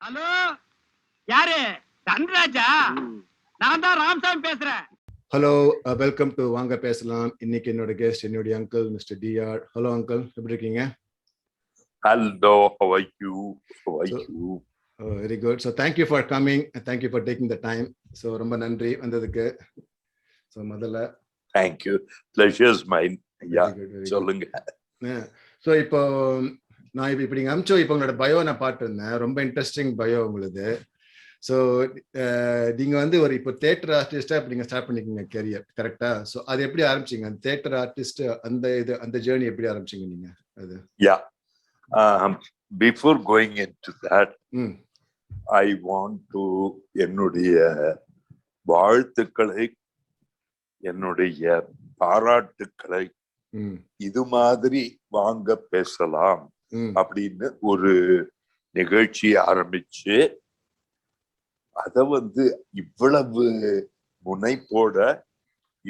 Hello, யாரு? தன்ராஜா? நான் தான் ராமசாமி பேசுறேன். ஹலோ, வெல்கம் டு வாங்க பேசலாம். இன்னைக்கு என்னோட கெஸ்ட் என்னுடைய uncle mister TR. Hello uncle, எப்படி இருக்கீங்க? Hello, how are you? How are you? Very good. So thank you for coming and thank you for taking the time. So ரொம்ப நன்றி வந்ததுக்கு. So முதல்ல Thank you. Pleasure's mine. Yeah, very சொல்லுங்க. So இப்போ நான் இப்படி அமிச்சோ இப்போ உங்களோட பயோ நான் பார்த்துருந்தேன். ரொம்ப இன்ட்ரெஸ்டிங் பயோ உங்களுது. ஸோ நீங்க வந்து ஒரு இப்போ தியேட்டர் ஆர்டிஸ்டா இப்படி நீங்க ஸ்டார்ட் பண்ணிக்கீங்க கெரியர், கரெக்டா? ஸோ அது எப்படி ஆரம்பிச்சீங்க? அந்த தியேட்டர் ஆர்டிஸ்ட் அந்த ஜேர்னி எப்படி ஆரம்பிச்சீங்க நீங்க? அது Before going into that, I want to என்னுடைய வாழ்த்துக்களை, என்னுடைய பாராட்டுக்களை இது மாதிரி வாங்க பேசலாம் அப்படின்னு ஒரு நிகழ்ச்சி ஆரம்பிச்சு அத வந்து இவ்வளவு முனைப்போட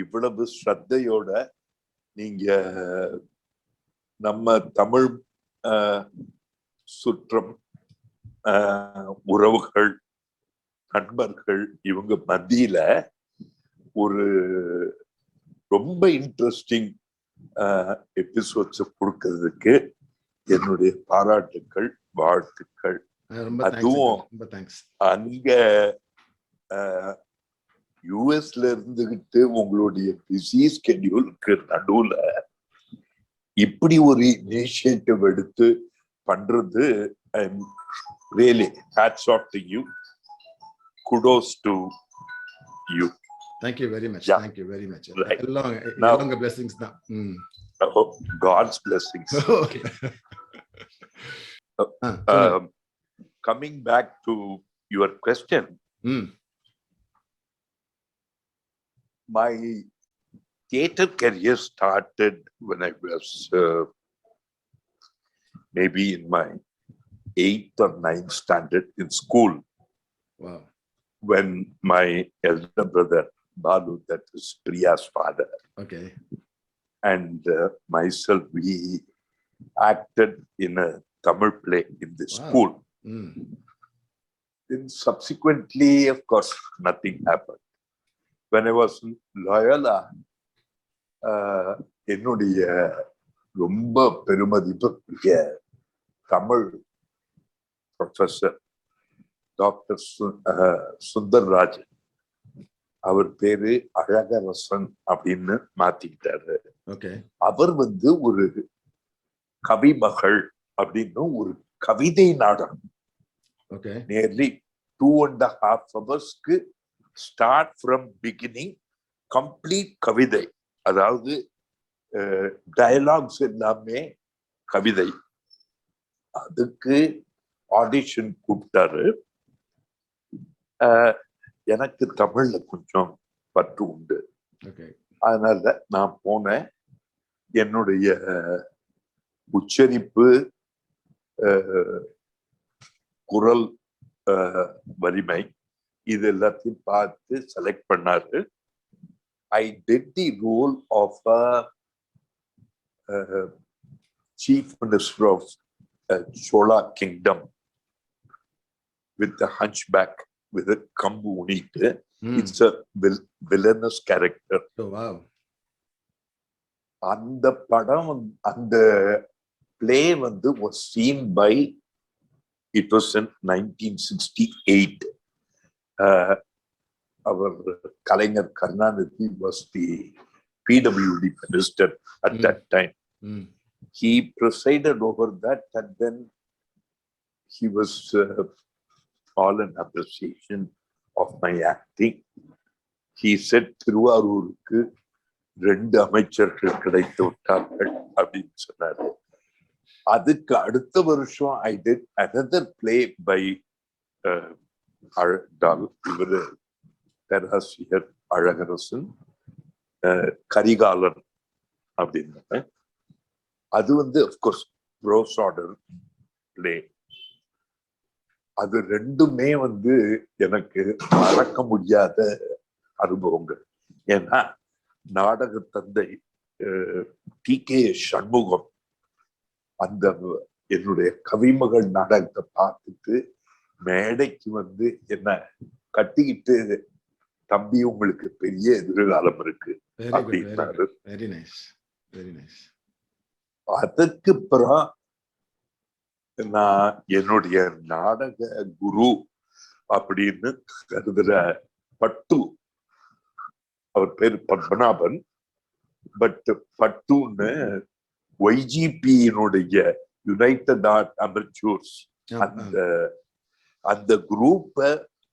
இவ்வளவு ஸ்ரத்தையோட நீங்க நம்ம தமிழ் சுற்றம் உறவுகள் நண்பர்கள் இவங்க மத்தியில ஒரு ரொம்ப இன்ட்ரெஸ்டிங் எபிசோட்ஸ் கொடுக்கிறதுக்கு என்னுடைய பாராட்டுக்கள், வாழ்த்துக்கள். அதுவும் அங்க யுஎஸ்ல இருந்துகிட்டு உங்களுடைய பிஸி ஸ்கெடியூலுக்கு நடுவுல இப்படி ஒரு இனிஷியேட்டிவ் எடுத்து பண்றது, I'm really hats off to you. Kudos to you. Thank you very much. Thank you very much. Right. Long blessings da. God's blessings. Okay. Coming back to your question, my theater career started when I was maybe in my 8th or 9th standard in school. Wow. When my elder brother Balu, that is Priya's father, okay, and myself, we acted in a Tamil play in the school. Then subsequently, of course, nothing happened. When I was in Loyola, என்னுடைய ரொம்ப பெருமதிப்புக்குரிய Tamil professor doctor Sundarrajan, அவர் பேரு அழகரசன் அப்படின்னு மாத்திக்கிட்டாரு. அவர் வந்து ஒரு கவிமகள் அப்படின்னு ஒரு கவிதை நாடகம் nearly 2.5 hours start from beginning, complete கவிதை, அதாவது டயலாக்ஸ் எல்லாமே கவிதை. அதுக்கு ஆடிஷன் கூப்பிட்டாரு. எனக்கு தமிழ்ல கொஞ்சம் பற்று உண்டு, அதனால நான் போனேன். என்னுடைய உச்சரிப்பு, குரல் வலிமை இது எல்லாத்தையும் பார்த்து செலக்ட் பண்ணாரு. I did the role of a chief minister of Chola kingdom with the hunchback with a kambu unite. It's a villainous character. Oh, wow. அந்த படம், அந்த play வந்து was seen by, it was in 1968. Our Kalaignar Karunanidhi was the PWD minister at that time. He presided over that, and then he was all in appreciation of my acting. He said, திருவாரூருக்கு 2 அமைச்சர்கள் கிடைத்து விட்டார்கள் அப்படின்னு சொன்னாரு. அதுக்கு அடுத்த வருஷம் I did another play by இவரு பேராசிரியர் அழகரசன், கரிகாலன் அப்படின்னு. அது வந்து அப்கோர்ஸ் ப்ரோஸ் ஆர்டர் பிளே. அது ரெண்டுமே வந்து எனக்கு மறக்க முடியாத அனுபவங்கள். ஏன்னா நாடக தந்தை டி.கே. சண்முகம் அந்த என்னுடைய கவிமகள் நாடகத்தை பார்த்துட்டு மேடைக்கு வந்து என்ன கட்டிக்கிட்டு, தம்பி உங்களுக்கு பெரிய எதிர்காலம் இருக்கு வெரி குட், வெரி அப்படின்னாரு. Good, very nice, very nice. அதுக்கு அப்புறம் நான் என்னுடைய நாடக குரு அப்படின்னு கருதுற பட்டு, அவர் பேரு பத்மநாபன், பட் பட்டுன்னு YGP-னுடைய யுனைடெட் ஆர்ட் அமெச்சூர்ஸ் அந்த குரூப்ப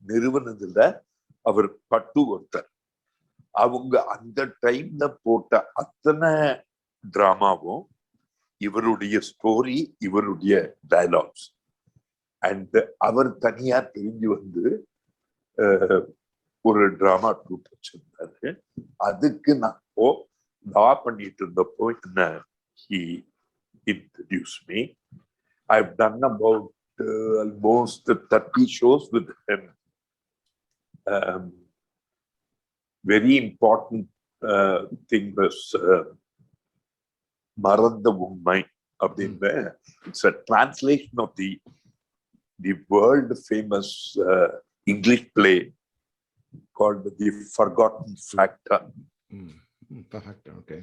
நிறுவனத்துல அவர் பட்டு ஒருத்தர். அவங்க அந்த டைம்ல போட்ட அத்தனை டிராமாவும் இவருடைய ஸ்டோரி, இவருடைய டயலாக்ஸ். அண்ட் அவர் தனியா தெரிஞ்சு வந்து ஒரு டிராமா ட்ரூப் வச்சிருந்தாரு. அதுக்கு நான் லா பண்ணிட்டு இருந்தப்போ என்ன he introduced me. I've done about almost 30 shows with him. Very important thing was மறந்த உண்மை அப்படின்னு. It's a translation of the world famous English play called The Forgotten Factor. Okay.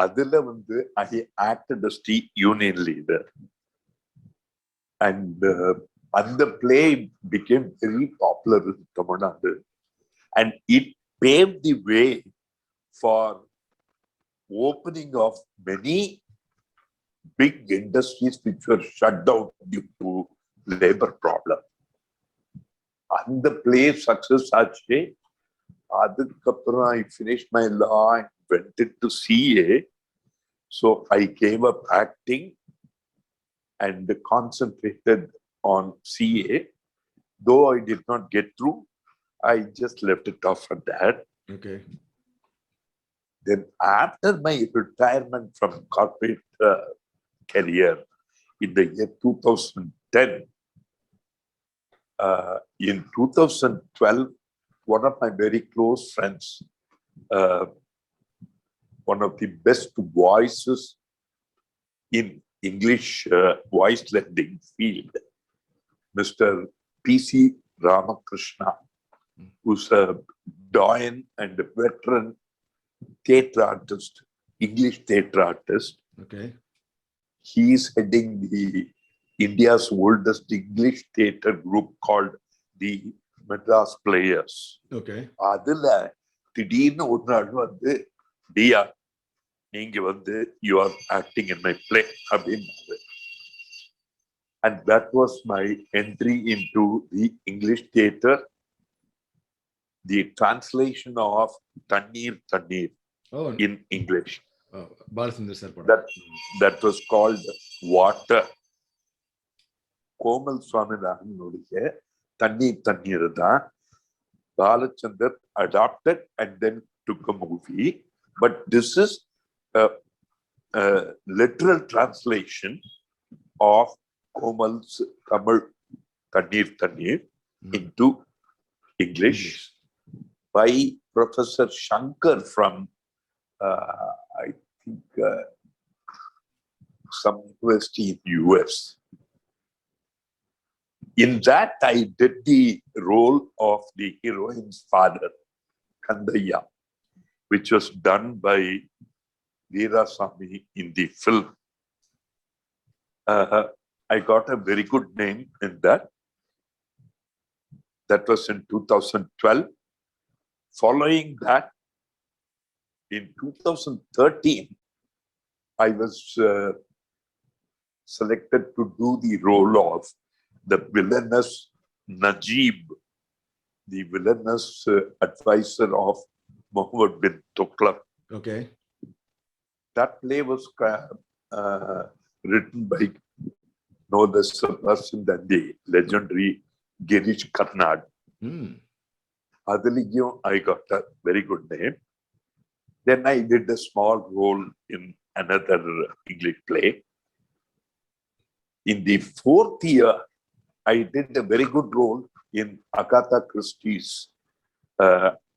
அதுல வந்து I acted as the union leader, and the play became very popular in Tamil Nadu, and it paved the way for opening of many big industries which were shut down due to labor problem. And the play success ஆச்சு. அதுக்கப்புறம் I finished my law and went into CA. So I gave up acting and concentrated on CA. Though I did not get through, I just left it off at that. Okay. Then after my retirement from corporate career in the year 2010, in 2012, one of my very close friends, one of the best voices in English voice lending field, Mr. P.C. Ramakrishna, who's a doyen and a veteran theatre artist, English theatre artist. Okay. He is heading the India's oldest English theatre group called the Madras Players. Okay. அதுல திடீர்னு ஒரு நாள் வந்து, டியா நீங்க வந்து you are acting in my play அப்படின்னு. And that was my entry into the English theatre. The translation of Tannir Tannir in English. Balachandra sir. That was called Water. Komal Swaminathanuடைய தண்ணீர் தண்ணீர் தான் Balachandra adopted and then took a movie. But this is a literal translation of Komal's Tamil Tannir Tannir into English by Professor Shankar from I think some university in the US. In that, I did the role of the heroine's father, Kandaya, which was done by Veerasamy in the film. I got a very good name in that. That was in 2012. Following that, in 2013, I was selected to do the role of the villainous Najib, the villainous advisor of Muhammad bin Tughlaq. Okay. That play was written by no less a person than the legendary Girish Karnad. Adaliyum, I got a very good name. Then I did a small role in another English play. In the fourth year, I did a very good role in Agatha Christie's,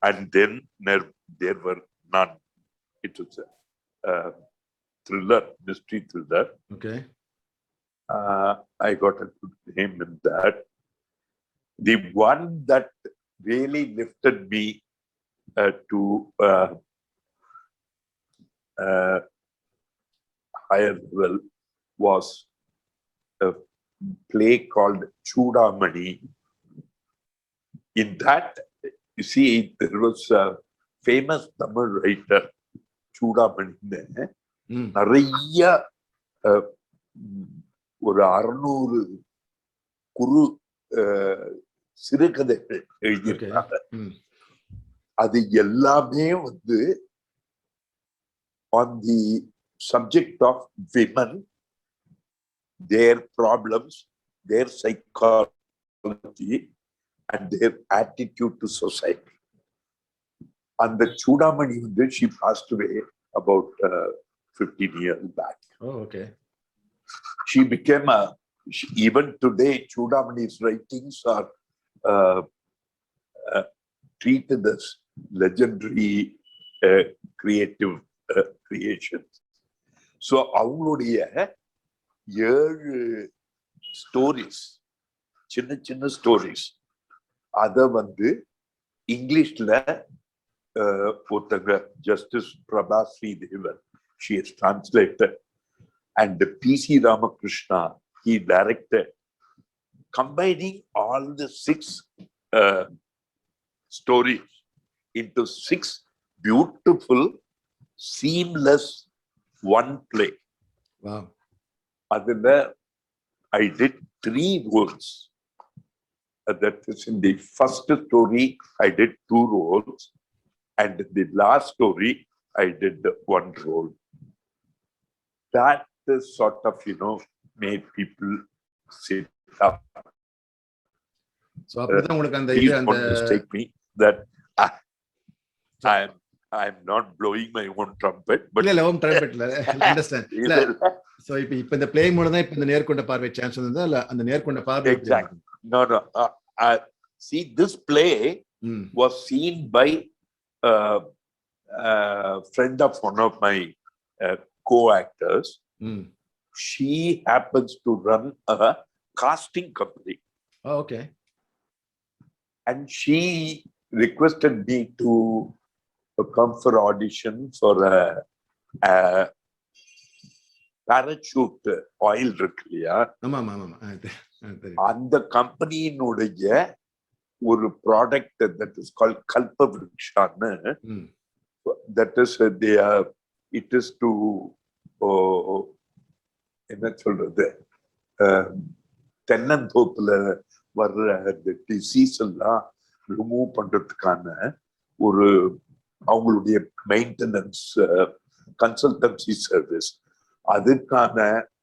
and then there were none. It was a thriller, mystery thriller. Okay. I got a good name in that. The one that really lifted me to higher level was a play called Chudamani. In that, you see, there was a famous Tamil writer, Chudamani. நிறைய ஒரு 600 குறு சிறுகதைகள் எழுதியிருக்காங்க. அது எல்லாமே வந்து on the subject of women, their problems, their psychology, and their attitude to society. And the Chudamani, she passed away about 15 years back. Oh, okay. She became even today, Chudamani's writings are treated as legendary creative creations. So, அவங்களுடைய 7 stories, சின்ன stories, அதை வந்து இங்கிலீஷ்ல ஒருத்தங்க justice Prabha Sridevan, she has translated, and P.C. Ramakrishna, he directed, combining all the 6 stories into 6 beautiful, seamless one play. Wow. Adula I did 3 roles. That is, in the first story I did 2 roles, and the last story I did 1 role. That is sort of, made people sit up. So அப்பதான் உங்களுக்கு அந்த Please don't mistake me that I'm not blowing my own trumpet, but இல்ல own trumpet இல்ல, understand. இல்ல, so இப்ப இந்த play மூலம் தான் இப்ப இந்த நேர்கொண்ட பார்வை சான்ஸ் வந்ததா, இல்ல அந்த நேர்கொண்ட பார்வை? Exactly. No. See, this play was seen by a friend of one of my co-actors. She happens to run a casting company. Oh, okay. And she requested me to come for audition for a parachute oil இருக்கு இல்லையா, அந்த கம்பெனியினுடைய ஒரு product that is called கல்பவ்ருக்ஷான்னு, that is it is to என்ன சொல்றது, தென்னந்தோப்புல வர்ற disease எல்லாம் remove பண்றதுக்கான ஒரு அவங்களுடைய மெயின்டெனன்ஸ் கன்சல்டன்சி சர்வீஸ், அதுக்கான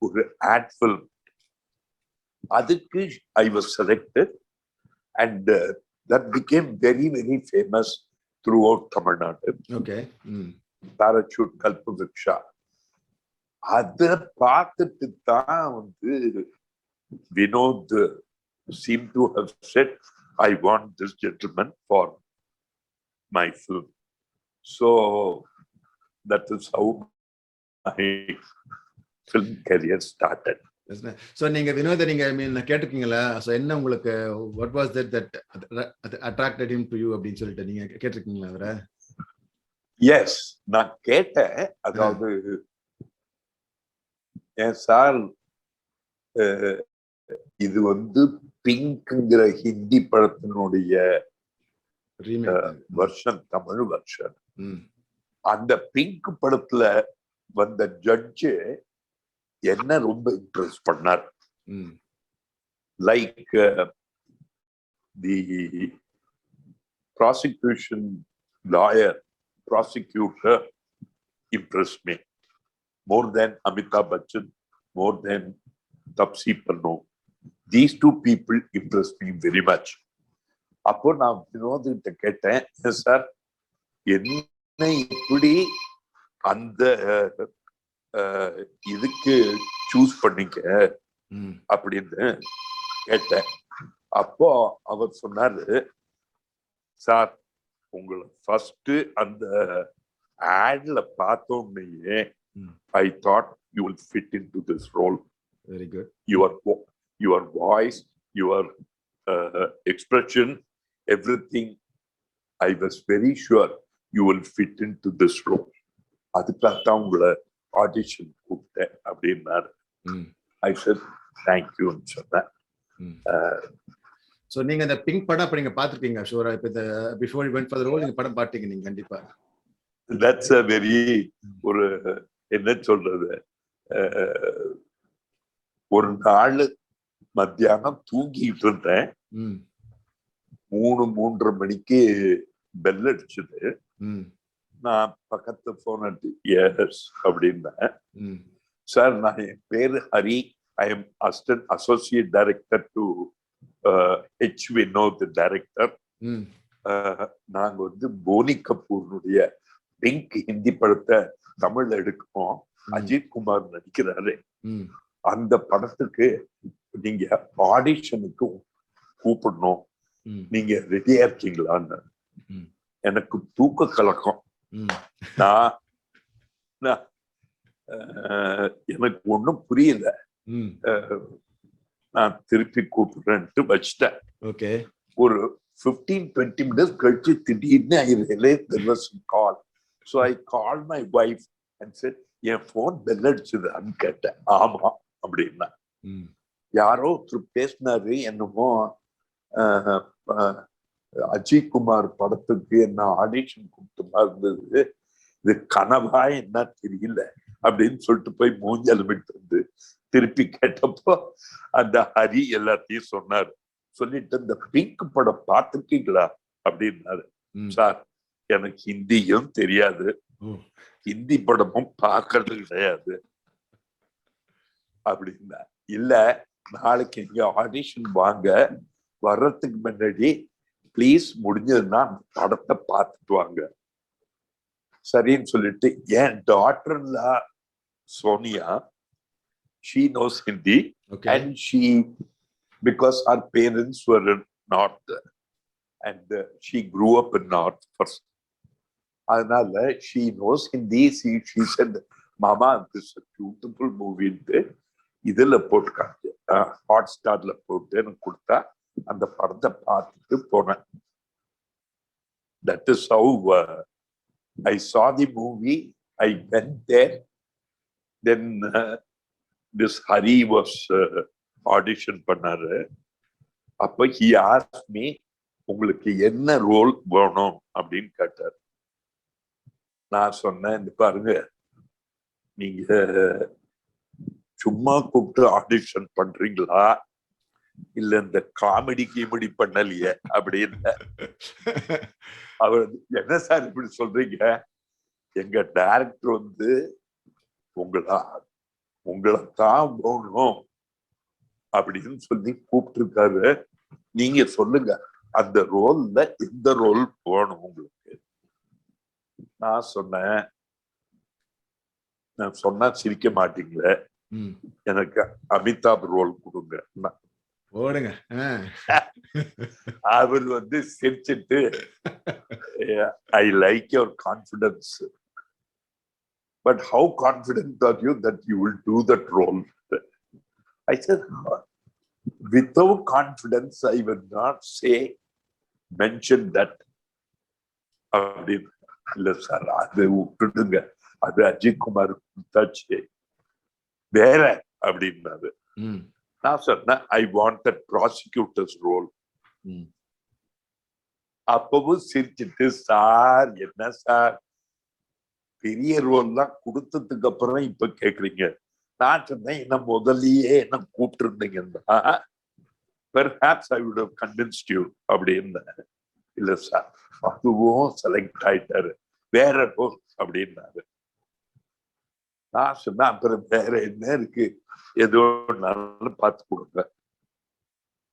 ஒரு ஆட் ஃபில்ம். அதுக்கு I was selected, and that became very, very famous throughout Tamil Nadu. Okay. Parachute Kalpavriksha. அதை பார்த்துட்டு தான் வந்து Vinod seemed to have said, I want this gentleman for my film. So that is how my film career started. So நீங்க வினோத நீங்க கேட்டிருக்கீங்களா? So என்ன உங்களுக்கு, what was that attracted him to you அப்படின்னு சொல்லிட்டு நீங்க கேட்டிருக்கீங்களா அவரை? Yes, நான் கேட்டேன். அதாவது சார், இது வந்து பிங்க்ங்கிற ஹிந்தி படத்தினுடைய வருஷன், தமிழ் வருஷன். அந்த பிங்க் படத்துல வந்த ஜட்ஜு என்ன ரொம்ப இம்ப்ரெஸ் பண்ணார். Like the prosecution lawyer, prosecutor impressed me more than Amitabh Bachchan, more than Tapsi Pannu. These 2 people impressed me very much. அப்போ நான் வினோதிட்ட கேட்டேன், சார் என்ன இப்படி அந்த இதுக்கு சூஸ் பண்ணீங்க அப்படின்னு கேட்டேன். அப்போ அவர் சொன்னாரு, சார் உங்களை ஃபர்ஸ்ட் அந்த ஆட்ல பார்த்தோம்னே I thought you will fit into this role. Very good. Your voice, your expression, everything. I was very sure you will fit into this role. அதுக்காகத்தான் உங்களை ஆடிஷன் கூப்பிட்டேன் அப்படின்னாரு. I said thank you ன்னு சொன்னேன். So நீங்க இந்த pink படம் அப்ப நீங்க பாத்துட்டீங்க ஷூரா? இப்ப இந்த before you went for the role நீங்க படம் பாத்தீங்க நீங்க கண்டிப்பா. That's a very ஒரு என்ன சொல்றது, ஒரு நாள் மத்தியானம் தூங்கிட்டு இருந்தேன். 3:30 மணிக்கு பெல் அடிச்சது. நான் பக்கத்து போன் எஸ் அப்படின்னேன். சார் நான் என் பேரு Hari, I am assistant associate director to H. Vinoth director. நாங்க வந்து போனி கபூர்னுடைய பிங்க் ஹிந்தி படத்தை தமிழ்ல எடுக்கணும், அஜித் குமார் நடிக்கிறாரு, அந்த படத்துக்கு நீங்க ஆடிஷனுக்கு கூப்பிடணும், நீங்க ரெடியா இருக்கீங்களான்னு. எனக்கு தூக்க கலக்கம். எனக்கு ஒண்ணும் புரியல. நான் திருப்பி கூப்பிடுறேன்ட்டு வச்சிட்டேன். ஒரு 15-20 minutes கழிச்சு திடீர்னு I realized there was a call. So I called my wife and said, என் போன் பெல் அடிச்சுதான்னு கேட்டேன். ஆமா அப்படின்னா. யாரோ ஒருத்தர் பேசினாரு, என்னமோ அஜித் குமார் படத்துக்கு என்ன ஆடிஷன் கூப்பிட்டுமா இருந்தது, இது கனவா என்ன தெரியல அப்படின்னு சொல்லிட்டு போய் மூஞ்சலமிட்டு வந்து திருப்பி கேட்டப்போ அந்த ஹரி எல்லாத்தையும் சொன்னாரு. சொல்லிட்டு இந்த பிங்க் படம் பார்த்துருக்கீங்களா அப்படின்னாரு. சார் எனக்கு ஹிந்தியும் தெரியாது, ஹிந்தி படமும் பார்க்கறது கிடையாது அப்படின்னா. இல்ல நாளைக்கு இங்க ஆடிஷன் வாங்க, வர்றதுக்கு முன்னாடி பிளீஸ் முடிஞ்சதுன்னா படத்தை பார்த்துட்டு வாங்க. சரின்னு சொல்லிட்டு என் டாட்டர்ல Sonia, she knows Hindi and she, because her parents were in North and she grew up in North first. அதனால she knows Hindi. She said, Mama, this is a beautiful movie. இதுல போட்டுக்காங்க, ஹாட் ஸ்டார்ல போட்டு எனக்கு கொடுத்தா அந்த படத்தை பார்த்துட்டு போனேன். That is how I saw the movie. I went there. Then this Hari was audition பண்ணாரு. அப்ப he asked me, உங்களுக்கு என்ன ரோல் வேணும் அப்படின்னு கேட்டார். நான் சொன்னேன், இந்த பாருங்க, நீங்க சும்மா கூப்பிட்டு ஆடிஷன் பண்றீங்களா இல்ல இந்த காமெடி கீமெடி பண்ணலையே அப்படின்னு. அவர் என்ன சார் இப்படி சொல்றீங்க, எங்க டைரக்டர் வந்து உங்களைத்தான் போகணும் அப்படின்னு சொல்லி கூப்பிட்டு இருக்காரு, நீங்க சொல்லுங்க அந்த ரோல்ல எந்த ரோல் போகணும் உங்களுக்கு. நான் சொன்னா சிரிக்க மாட்டீங்களே, எனக்கு அமிதாப் ரோல் கொடுங்க. அவர் வந்து சிரிச்சிட்டு, I like your confidence, but how confident are you that you will do that role? I said, without confidence I will not mention that. அப்படின்னு. இல்ல சார், அது விட்டுடுங்க, அது அஜித் குமார் கொடுத்தாச்சு, வேற அப்படின்னாரு. நான் சொன்னேன், I want that prosecutor's role. அப்பவும் சிரிச்சிட்டு, சார் என்ன சார் பெரிய ரோல் தான் கொடுத்ததுக்கு அப்புறம் இப்ப கேக்குறீங்க. நான் சொன்னேன், என்ன முதல்லயே என்ன கூப்பிட்டு இருந்தீங்கன்னா perhaps I would have convinced you அப்படின்னு. இல்ல சார், அதுவும் செலக்ட் ஆயிட்டாரு, வேற ரோல் அப்படின்னாரு. நான் சொன்னா, அப்புறம் வேற என்ன இருக்கு, ஏதோ நானும் பார்த்து கொடுங்க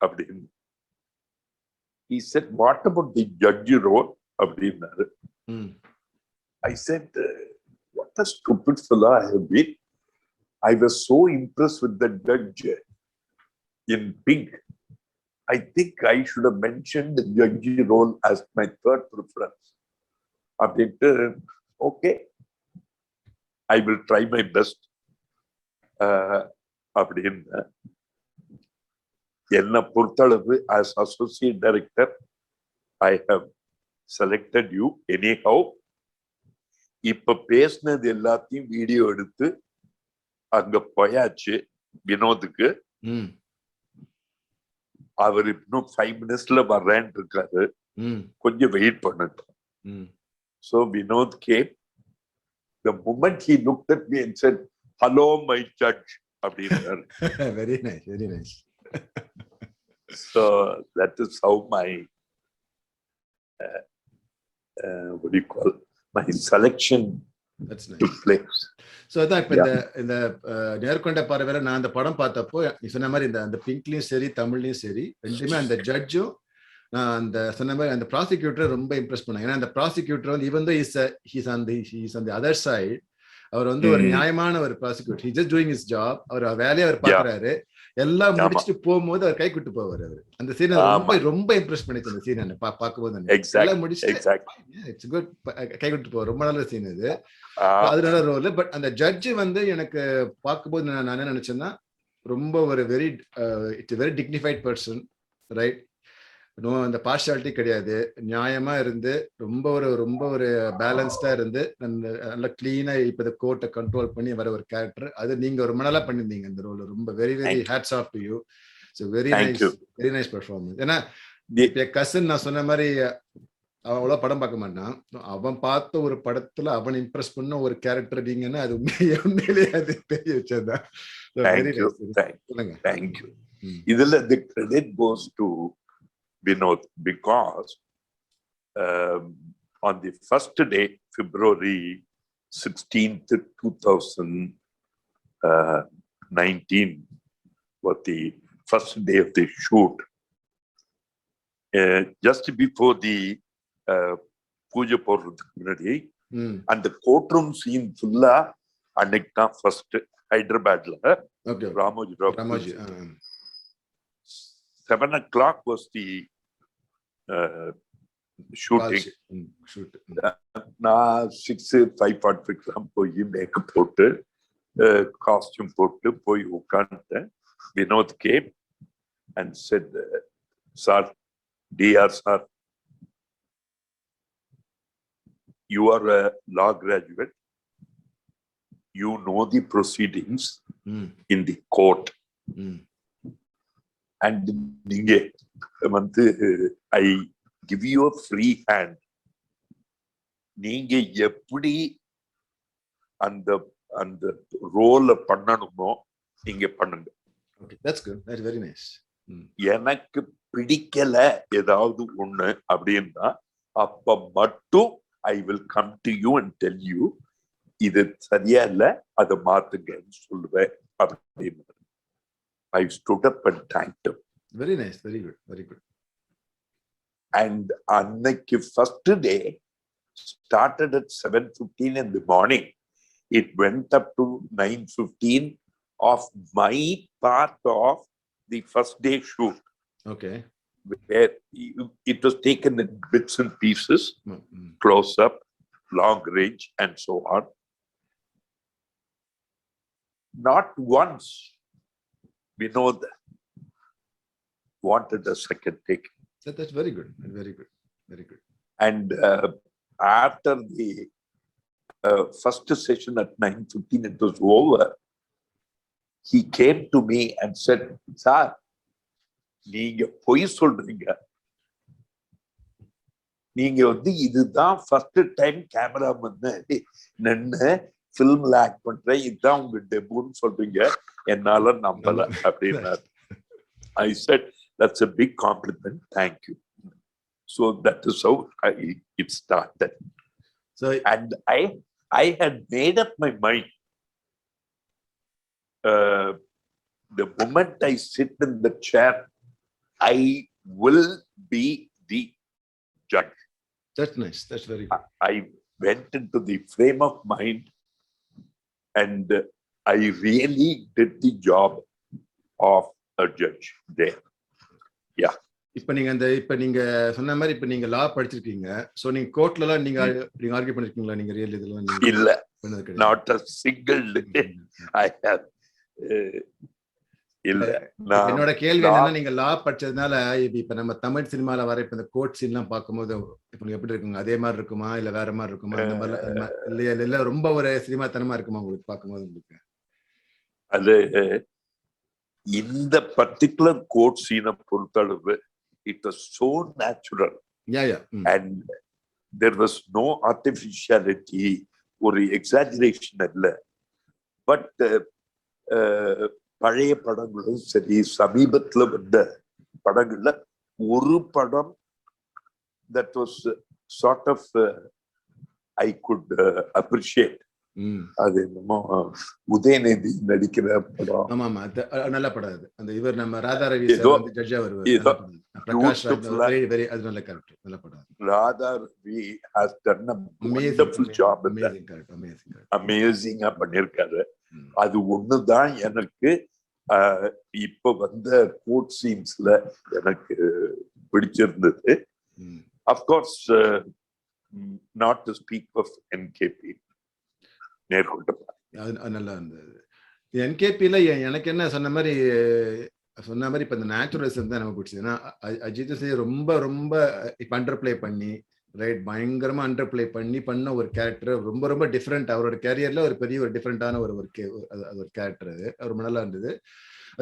அப்படின்னு. He said, what about the judge role அப்படின்னாரு. I said, what a stupid fellow I have been. I was so impressed with the judge in Pink. I think I should have mentioned the judge role as my third preference. அப்படின்ட்டு, okay, I will try my best அப்படின்னு. என்னை பொறுத்தளவு as associate director I have selected you anyhow. இப்ப பேசினது எல்லாத்தையும் video எடுத்து அங்க போயாச்சு வினோதுக்கு. அவர் இன்னும் 5 minutesல வர்றேன்னு இருக்காரு, கொஞ்சம் வெயிட் பண்ணட்டும். So Vinod came. The moment he looked at me and said, "Hello, my judge," அப்படின்னாரு. Very nice, very nice. So that is how my what do you call my selection took place. So அதான் இப்ப இந்த நேர்கொண்ட பார்வையில நான் அந்த படம் பார்த்தப்போ நீ சொன்ன மாதிரி இந்த பிங்க்லயும் சரி தமிழ்லயும் சரி ரெண்டுமே அந்த ஜட்ஜும் நான் அந்த சொன்ன மாதிரி அந்த ப்ராசிக்யூட்டர் ரொம்ப இம்ப்ரெஸ் பண்ணேன். ஏன்னா அந்த ப்ராசிக்யூட்டர் வந்து இவன் he's on the other side. அவர் வந்து ஒரு நியாயமான ஒரு prosecutor. He just doing his job. அவர் வேலையை அவர் பாக்குறாரு. எல்லாம் முடிச்சுட்டு போகும்போது அவர் கை கூட்டு போவார். அவர் அந்த சீன் ரொம்ப ரொம்ப இம்ப்ரெஸ் பண்ணிச்சு. அந்த சீன் பார்க்கும்போது எல்லாம் முடிச்சுட்டு இட்ஸ் குட் கை கூட்டு போவார். ரொம்ப நல்ல சீன் இது. அதனால ரோல். பட் அந்த ஜட்ஜு வந்து எனக்கு பார்க்கும்போது நான் என்ன நினைச்சேன்னா ரொம்ப ஒரு வெரி டிக்னிஃபைட் பர்சன், ரைட்? அந்த பார்ஷியாலிட்டி கிடையாது, நியாயமா இருந்து ரொம்ப ஒரு பேலன்ஸ்டா இருந்து நல்லா கிளீனா இப்ப இந்த கோர்ட்டை கண்ட்ரோல் பண்ணி வர ஒரு கேரக்டர். அது நீங்க ரொம்ப நல்லா பண்ணிருந்தீங்க அந்த ரோல். ரொம்ப very hats off to you. So very nice performance. ஏன்னா கசின் நான் சொன்ன மாதிரி அவன் அவ்வளவு படம் பார்க்க மாட்டான். அவன் பார்த்த ஒரு படத்துல அவன் இம்ப்ரெஸ் பண்ண ஒரு கேரக்டர் நீங்கன்னா அது உண்மையிலேயே அது பெரிய விஷயம் தான். இதுல the credit goes to Vinod because on the first day, February 16th, 2019 was the first day of the shoot. Just before the பூஜை போடுறதுக்கு முன்னாடி அந்த கோர்ட் ரூம் சீன் ஃபுல்லா அன்னைக்கு தான் ஃபர்ஸ்ட் ஹைதராபாத்ல Ramoji 7 o'clock was the shooting. நான் 5:45 போய் மேக்கப் போட்டு காஸ்டியூம் போட்டு போய் உட்காந்துட்டேன். Vinod came and said, "Sir, DR sir, you are a law graduate. You know the proceedings in the court. And நீங்க வந்து I give you a free hand. நீங்க எப்படி அந்த அந்த ரோல பண்ணணுமோ நீங்க பண்ணுங்க." Okay, that's good. That's very nice. எனக்கு பிடிக்கல ஏதாவது ஒண்ணு அப்படின்னா அப்ப மட்டும் I will come to you and tell you இது சரியா இல்ல அதை மாத்துங்கன்னு சொல்லுவேன் அப்படின்னு. I stood up and thanked him. Very nice, very good, very good. And annekku first day started at 7:15 in the morning. It went up to 9:15 of my part of the first day shoot. Okay. Where it was taken in bits and pieces, close up, long range, and so on. Not once Vinod wanted a second take. That's very good, very good, very good. And after the first session at 9:15, it was over. He came to me and said, "Sir, நீங்க பொய் சொல்றீங்க. நீங்க வந்து இதுதான் first time camera வந்து நின்று ஃபிலிம்ல act பண்றேன், இதுதான் உங்க டெபுன்னு சொல்றீங்க, என்னால நம்பல" அப்படின்னாரு. I said, "That's a big compliment. Thank you." So that is how it started. So, and I had made up my mind. The moment I sit in the chair, I will be the judge. That's nice. That's very good. I went into the frame of mind and I really did the job of a judge there. Yeah. இப்ப நீங்க சொன்ன மாதிரி இப்ப நீங்க லா படிச்சிருக்கீங்க. So நீங்க கோர்ட்ல எல்லாம் நீங்க ஆர்கியூ பண்ணிருக்கீங்களா? நீங்க ரியல் இதெல்லாம் இல்ல, not a single day I have இல்ல இப்ப நான் என்னோட கேள்வி law- என்னன்னா, நீங்க லா படிச்சதுனால இப்ப நம்ம தமிழ் சினிமால வர இப்ப இந்த கோட் சீன் எல்லாம் பார்க்கும்போது இப்ப நீங்க எப்படி இருக்குங்க? அதே மாதிரி இருக்குமா இல்ல வேற மாதிரி இருக்குமா? அந்த மாதிரி இல்லையா? இல்ல ரொம்ப ஒரு சினிமாத்தனமா இருக்குமா உங்களுக்கு பார்க்கும்போது உங்களுக்கு? அது இந்த பர்டிகுலர் கோட் சீனை பொறுத்தளவு it was so natural ya ya and there was no artificiality, ஒரு எக்ஸாஜரேஷன் இல்ல. பட் பழைய படங்களும் சரி, சமீபத்துல வந்த படங்கள்ல ஒரு படம் that was sort of I could appreciate. அது என்னமோ உதயநிதி நடிக்கிற படம். ஆமா ஆமா, நல்ல படம் அது. அந்த இவர் நம்ம ராதா ரவி ஏதோ- சார் வந்து ஜட்ஜா வருவார். ஏதோ பிரகாஷ் ராஜ் beautiful-ஆ வெரி வெரி அது நல்ல கேரக்டர், நல்ல படம். Radha Ravi has done a Amazing, wonderful job. amazing character, amazing character. அமேசிங்கா பண்ணிருக்காரு. அது ஒண்ணுதான் எனக்கு இப்ப வந்த கோட் சீன்ஸ்ல எனக்கு பிடிச்சிருந்தது. Of course not to speak of NKP நேர்கொண்ட நல்லா இருந்தது. என்கேபியில எனக்கு என்ன சொன்ன மாதிரி இப்ப இந்த நேச்சுரலிசம் தான் நமக்கு பிடிச்சது. ஏன்னா அஜித் சிங் ரொம்ப ரொம்ப இப்ப அண்டர் பிளே பண்ணி ரைட் பயங்கரமா அண்டர் பிளே பண்ண ஒரு கேரக்டர் ரொம்ப ரொம்ப டிஃப்ரெண்ட். அவரோட கேரியர்ல ஒரு பெரிய ஒரு டிஃப்ரெண்டான ஒரு கேரக்டர் அது ரொம்ப நல்லா இருந்தது.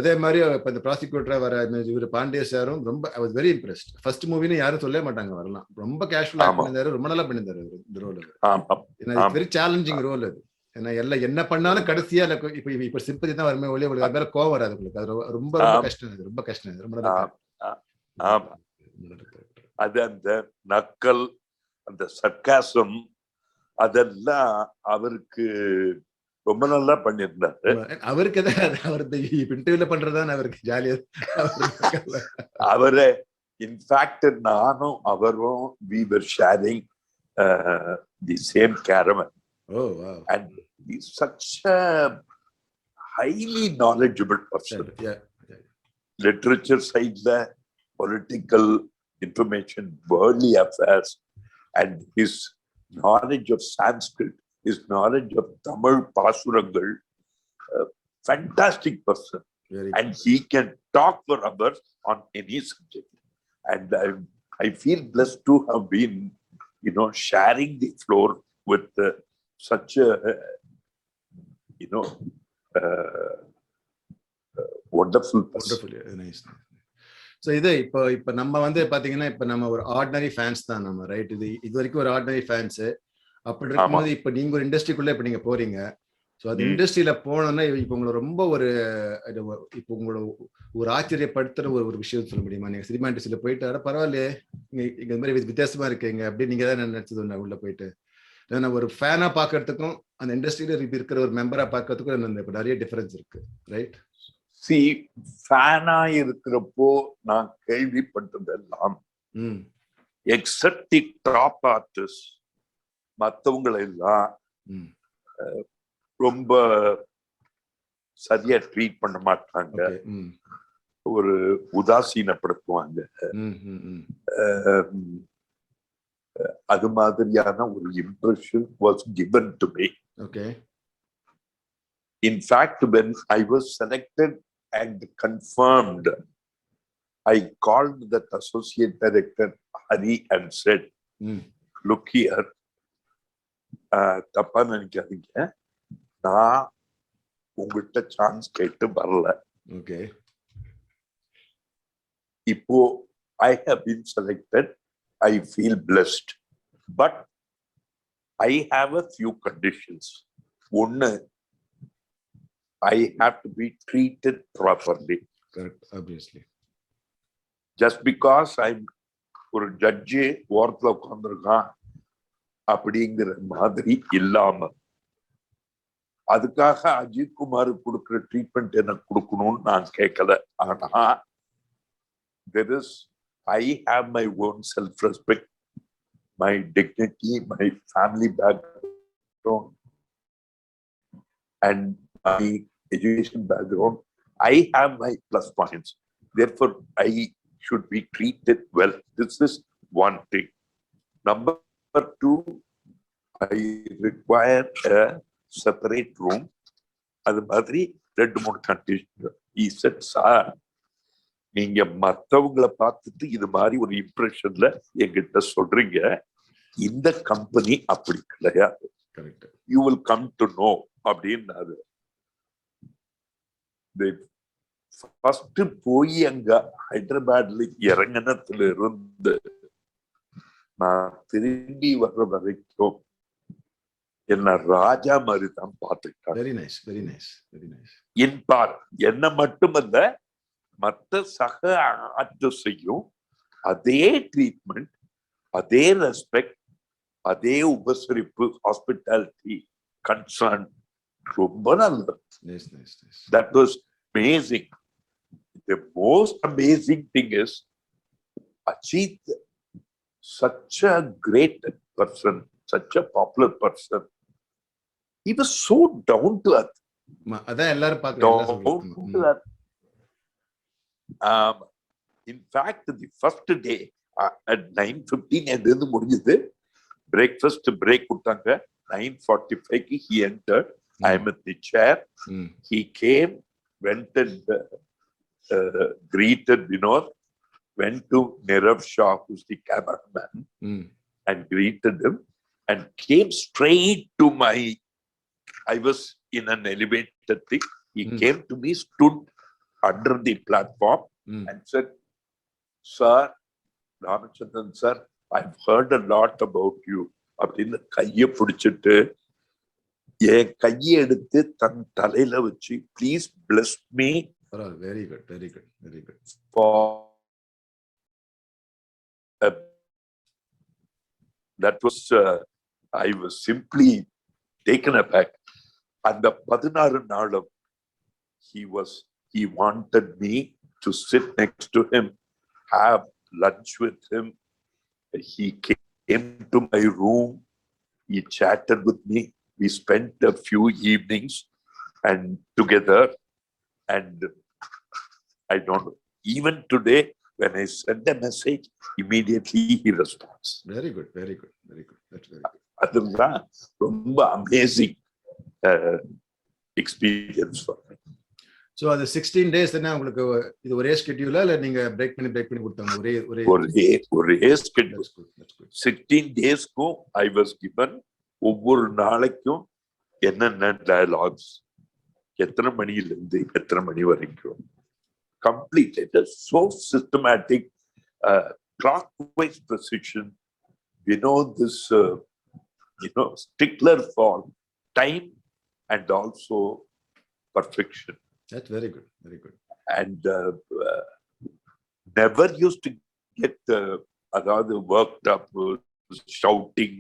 அதே மாதிரி இப்ப இந்த ப்ராசிக்யூட்டரா வர இவர் பாண்டிய சாரும் ரொம்ப I was very impressed. First மூவின்னு யாரும் சொல்ல மாட்டாங்க, வரலாம் ரொம்ப கேஷுவலா பண்ணியிருந்தாரு, ரொம்ப நல்லா பண்ணியிருந்தாரு இந்த ரோல். ஏன்னா வெரி சேலஞ்சிங் ரோல் அது. ஏன்னா எல்லாம் என்ன பண்ணாலும் கடைசியா இப்ப சிம்பதி தான் வருமே ஒளிய மேல கோவம் வராது உங்களுக்கு. அது ரொம்ப ரொம்ப கஷ்டம், அது ரொம்ப கஷ்டம். ரொம்ப அது அந்த நக்கல், அந்த சர்க்காசம் அதெல்லாம் அவருக்கு ரொம்ப நல்லா பண்ணியிருந்தாரு. அவருக்கு அவர் இன்டர்வியூல பண்றதுதான் அவருக்கு ஜாலியா. அவரை இன்ஃபேக்ட் நானும் அவரும் we were sharing the same caravan. Oh wow. And he's such a highly knowledgeable person. Yeah. Literature side la, political information, worldly affairs, and his knowledge of Sanskrit, his knowledge of Tamil Pasurangal, fantastic person. And he can talk for hours on any subject. And I feel blessed to have been, sharing the floor with such a, wonderful person. Wonderful, nice. So இது இப்ப நம்ம வந்து பாத்தீங்கன்னா இப்ப நம்ம ஒரு ordinary fans தான் நம்ம, ரைட்? இது வரைக்கும் ஒரு ஆர்டினரி ஃபேன்ஸ். அப்படி இருக்கும்போது இப்ப நீங்க ஒரு இண்டஸ்ட்ரிக்குள்ள இப்ப நீங்க போறீங்க. ஸோ அந்த இண்டஸ்ட்ரியில போனோம்னா இப்ப உங்களை ரொம்ப இப்ப உங்களோட ஒரு ஆச்சரியப்படுத்துற ஒரு விஷயம் சொல்ல முடியுமா? நீங்க சினிமா இண்டஸ்ட்ரியில போயிட்டு பரவாயில்லையே இங்க இந்த மாதிரி வித்தியாசமா இருக்கீங்க அப்படின்னு நீங்க தான் நினைச்சது உள்ள போயிட்டு? ஏன்னா ஒரு ஃபேனா பாக்குறதுக்கும் அந்த இண்டஸ்ட்ரியில இருக்கிற ஒரு மெம்பரா பாக்குறதுக்கும் இப்ப நிறைய டிஃபரன்ஸ் இருக்கு, ரைட்? ஃபேனா இருக்கிறப்போ நான் கேள்விப்பட்டதெல்லாம் எக்ஸப்ட் தி டாப் ஆர்டிஸ்ட், மற்றவங்களை எல்லாம் ரொம்ப சரியா ட்ரீட் பண்ண மாட்டாங்க, ஒரு உதாசீனப்படுத்துவாங்க. அது மாதிரியான ஒரு impression was given to me. Okay. In fact, when I was selected and confirmed, I called that associate director Hari and said, look here, தப்பா நினைக்காதீங்க, நான் உங்கள்கிட்ட சான்ஸ் கேட்டு வரல. Okay. இப்போ I have been selected, I feel blessed, but I have a few conditions. One, I have to be treated properly. Correct, obviously. Just because I'm ஒரு judge ஓரத்துல உட்கார்ந்துருக்கான் அப்படிங்கிற மாதிரி இல்லாம, அதுக்காக அஜித் குமார் கொடுக்குற ட்ரீட்மெண்ட் எனக்கு கொடுக்கணும்னு நான் கேட்கல. ஆனா there is, I have my own self-respect, my dignity, my family background, and my education background. I have my plus points. Therefore, I should be treated well. This is one thing. Number two, I require a separate room. அது மாதிரி 2-3 condition. He said, sir நீங்க மத்தவங்களை பார்த்துட்டு இது மாதிரி ஒரு இம்ப்ரெஷன்ல என்கிட்ட சொல்றீங்க, இந்த கம்பெனி அப்படி கிடையாது, you will come to know அப்படின்னாரு. ஃபர்ஸ்ட் போய் அங்க ஹைதராபாத்ல இறங்கினத்துல இருந்து நான் திரும்பி வர்ற வரைக்கும் என்ன ராஜா மாதிரி தான் பார்த்துக்கிட்டாங்க. Very nice, very nice, very nice. என்ன மட்டுமல்ல, மற்ற சக ஆர்டிஸ்டையும் அதே ட்ரீட்மெண்ட், அதே ரெஸ்பெக்ட், அதே உபசரிப்பு, ஹாஸ்பிட்டாலிட்டி, கன்சர்ன் ரொம்ப நல்லது. That was amazing. The most amazing thing is Ajit, such a great person, such a popular person. He was so down to earth. அதான் எல்லாரும் பார்க்கறாங்க. In fact, the first day at 9:15 எந்திருந்து முடிஞ்சது. Breakfast break கொடுத்தாங்க. 9:45 he entered. I am in the chair. He came, went and greeted Vinod, went to Nirav Shah, who's the cameraman, and greeted him, and came straight to my, I was in an elevator thing. He came to me, stood under the platform and said, sir, Ramachandran sir, I've heard a lot about you. அப்படின்னு கையை பிடிச்சிட்டு என் கையை எடுத்து தன் தலையில வச்சு, please plus me. Very good, very good, very good. That was, I was simply taken aback. அந்த 16 நாளும் he wanted me to sit next to him, have lunch with him. He came to my room, he chatted with me. We spent a few evenings and together, and I don't know, even today when I send a message, immediately he responds. Very good, very good, very good. That's very good. அதுதான் ரொம்ப amazing experience for me. So அது 16 days என்ன உங்களுக்கு இது ஒரே ஸ்கெட்யூலா இல்ல நீங்க break பண்ணி கொடுத்தாங்க? ஒரே ஸ்கெட்யூல். 16 டேஸ்க்கும் I was given ஒவ்வொரு நாளைக்கும் என்னென்ன டயலாக்ஸ், எத்தனை மணியில இருந்து எத்தனை மணி வரைக்கும், complete. It is so systematic, clockwise precision. We know this, stickler for time and also perfection. That's very good, very good. And never used to get another worked up, shouting.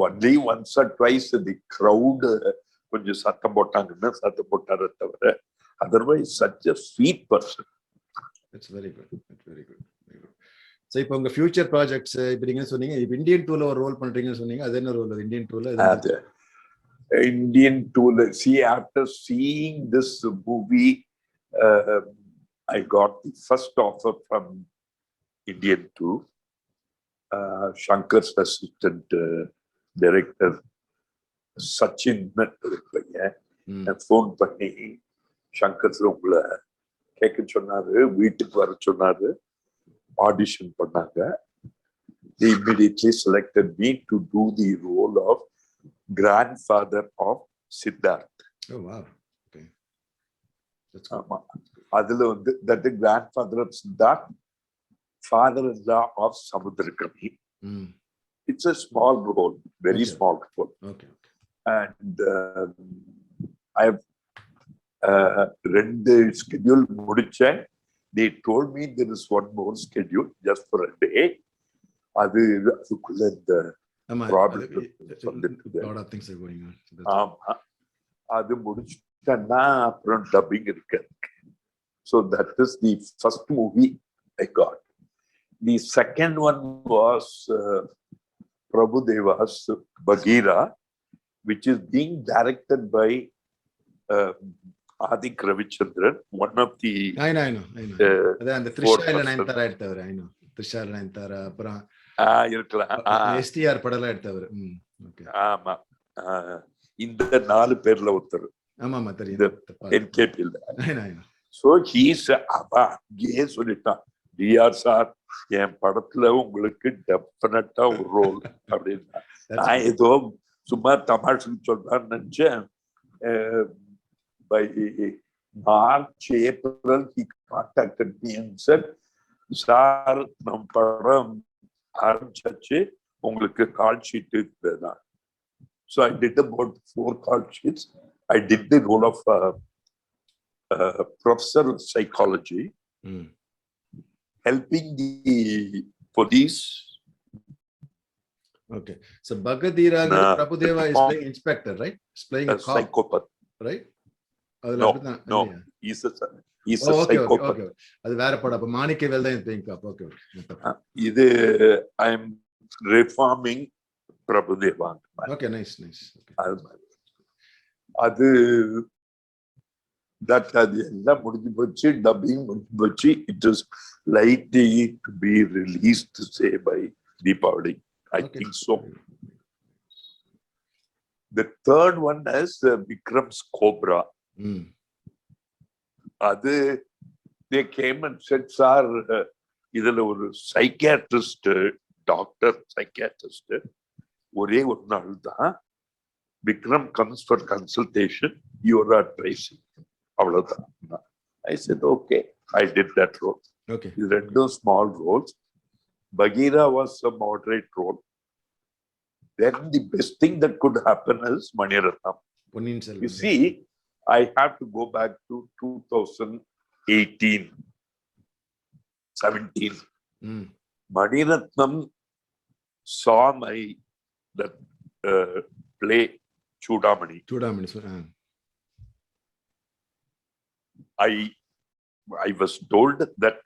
Only once or twice the crowd கொஞ்சம் சத்தம் போட்டாங்கன்னா சத்தம் போட்டார தவிர, otherwise such a sweet person. That's very good, that's very good, very good. So இப்போ உங்க future projects இப்போ நீங்க சொன்னீங்க இப்போ இந்தியன் டூல ஒரு ரோல் பண்றீங்கன்னு சொன்னீங்க, அது என்ன ரோல்? இந்தியன் டூல Indian tool. See, after seeing this movie, I got the first offer from Indian 2. Shankar's assistant director, Sachin, phone பண்ணி சங்கர் உங்களை கேட்க சொன்னாரு, வீட்டுக்கு வர சொன்னாரு, ஆடிஷன் பண்ணாங்க. They immediately selected me to do the role of grandfather of Siddharth. Oh wow, okay, that's good. அதுல வந்து that the grandfather of Siddharth, father-in-law of Samudrakani. It's a small role, very small role. Okay. And I have ரெண்டு schedule முடிச்சேன். They told me there is one more schedule just for a day. அதுக்குள்ள இந்த அது முடிச்சுட்டேன்னா அப்புறம் dubbing இருக்கு. So that is the first movie I got. The second one was Prabhudeva's Bagheera, which is being directed by Adik Ravichandran, one of the I know. And the Trishal and Antara எடுத்தவர். I know. Trishal and Antara அப்புறம் STR படல எடுத்தவர். ஆமா, இந்த 4 பேர்ல ஒருத்தர். ஆமா ஆமா இந்த தெரியும். NKP-ல. I know. So he's அங்கேயே சொல்லிட்டான், டிஆர் சார் என் படத்துல உங்களுக்கு டெஃபினட்டா ஒரு ரோல் அப்படின்னா. That's நான் good. ஏதோ சும்மா தமாஷுக்கு சொல்றான்னு நினைச்சேன். By March, April, he contacted me and said, sir நம்ம படம் ஆரம்பிச்சாச்சு, உங்களுக்கு கால் ஷீட் இருக்குதான். So I did about 4 call sheets. I did the role of professor of psychology, helping the police. Okay. So Bagathira, Prabhudeva is playing inspector, right? He's playing a cop, psychopath. right? No, he's a okay, psychopath. okay. அது வேற படம். அப்ப மாணிக்கவேல் தான் playing cop. Okay. இது I am reforming Prabhudeva. Okay, nice. அது அது எல்லாம் முடிஞ்சு போச்சு, டப்பிங் முடிஞ்சு போச்சு. It is likely to be released, say, by Deepavali. I think so. The third one is Vikram's Cobra. அது they came and said, sir, இதுல ஒரு சைக்கியாட்ரிஸ்ட், டாக்டர் சைக்கியாட்ரிஸ்ட் ஒரே ஒரு நாள் தான். Vikram comes for consultation, you are advising. அவ்வளவுதான். I said, okay. I did that role. Okay. These are two small roles. Bagheera was a moderate role. Then the best thing that could happen is Maniratnam. You see, I have to go back to 2018, 17. Maniratnam saw that play Chudamani. I was told that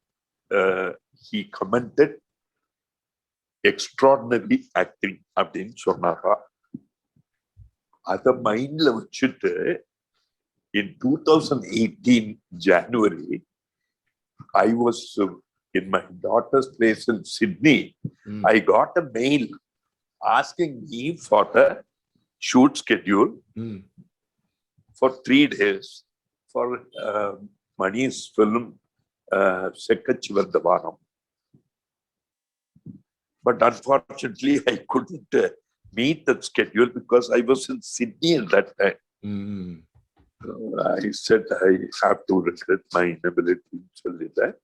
he commented extraordinary acting அப்படின்னு சொன்னாரா. அத மைண்ட்ல வச்சுட்டு in 2018 January, I was in my daughter's place in Sydney. I got a mail asking me for the shoot schedule for 3 days for Mani's film Sekkachi Vardavanam. But unfortunately, I couldn't meet that schedule because I was in Sydney at that time. I said I have to regret my inability to tell you that.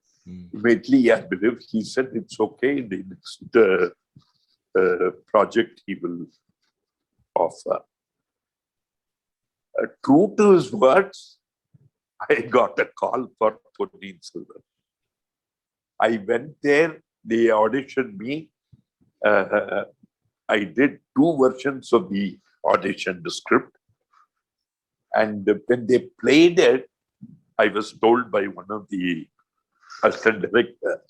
Immediately, I believe he said it's okay. In the next project, he will offer. True to his words, I got a call for Ponniyin Selvan. I went there, they auditioned me. I did 2 versions of the audition script. And when they played it, I was told by one of the assistant directors,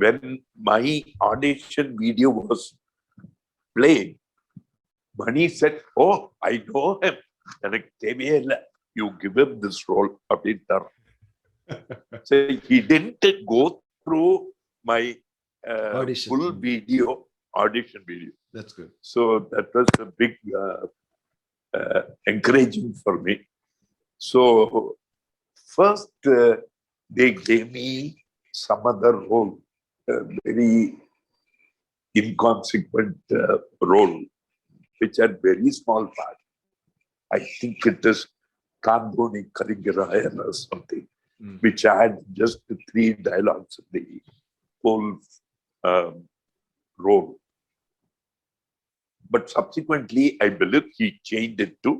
when my audition video was played, Mani said, oh, I know him. You give him this role. So he didn't go through my full audition video. That's good. So that was a big encouraging for me. So first they gave me some other role, a very inconsequent role, which had very small part. I think it is Kandoni Karingarayan or something, which had just 3 dialogues in the whole role. But subsequently, I believe he changed it to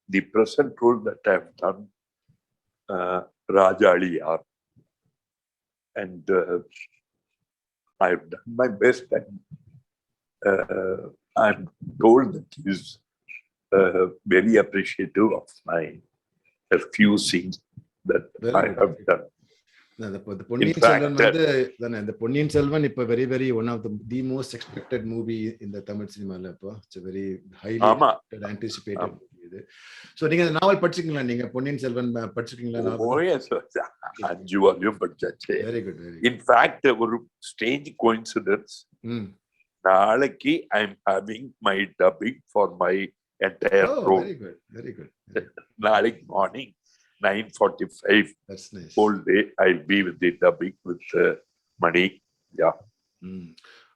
the present role that I have done, Raja Aliyar. And I have done my best, and I'm told that he's very appreciative of my a few scenes that I have done. The Ponniyin Selvan the Ponniyin Selvan இப்ப very very one of the most expected movie in the Tamil cinema ல இப்போ. It's a very highly anticipated movie இது. So நீங்க அந்த நாவல் படிச்சிருக்கீங்களா? நீங்க பொன்னியின் செல்வன் படிச்சிருக்கீங்களா? அஞ்சு வால்யூம் படிச்சாச்சு. Very good. In fact, ஒரு strange coincidence. நாளைக்கு I am having my dubbing for my entire Oh, role. very good. Very good. Very good. Nalik morning, 9:45, That's nice. whole day I'll be with the dubbing with Mani. Yeah. Mm.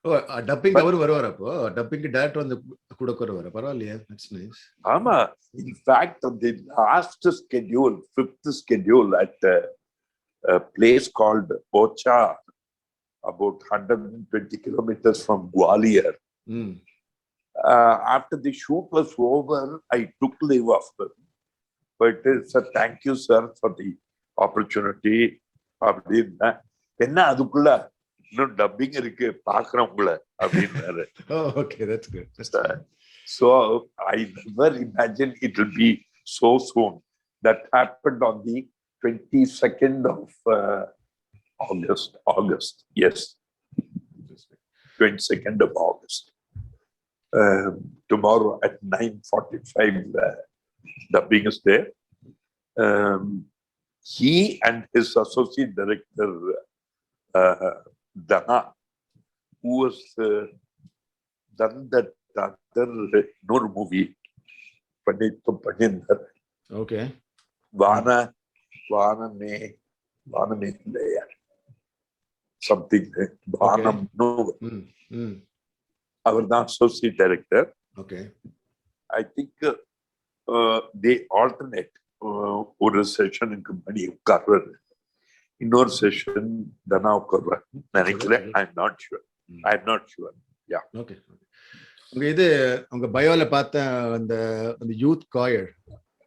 Oh, dubbing But- அவர் வருவார் அப்போ dubbing director வந்து கூட வருவார் பரவாயில்லையே that's nice Ama, in fact, on the last schedule, fifth schedule at a place called Pocha, about 120 kilometers from Gwalior. ம் After the shoot was over, I took leave of him. But sir, thank you, sir, for the opportunity. அப்படின்னா என்ன அதுக்குள்ள இன்னும் dubbing இருக்கு பாக்குறேன் உங்களை அப்படின்னாரு. Oh okay that's good that's good So I never imagined it will be so soon. That happened on the 22nd of August. Yes, 22nd of August. Tomorrow at 9:45, dubbing is there. He and his associate director, Dana, who was done that other Noor movie, Panindar, okay Vaname Leya, something, Vanam, no, ம் ம் our associate director. Okay I think they alternate. ஒரு செஷனுக்கு மணி உட்கார்றது, இன்னொரு session தனா உட்கார்வார் நினைக்கிறேன். I'm not sure. Okay உங்க இது உங்க பயோல பார்த்த அந்த அந்த யூத் காயர்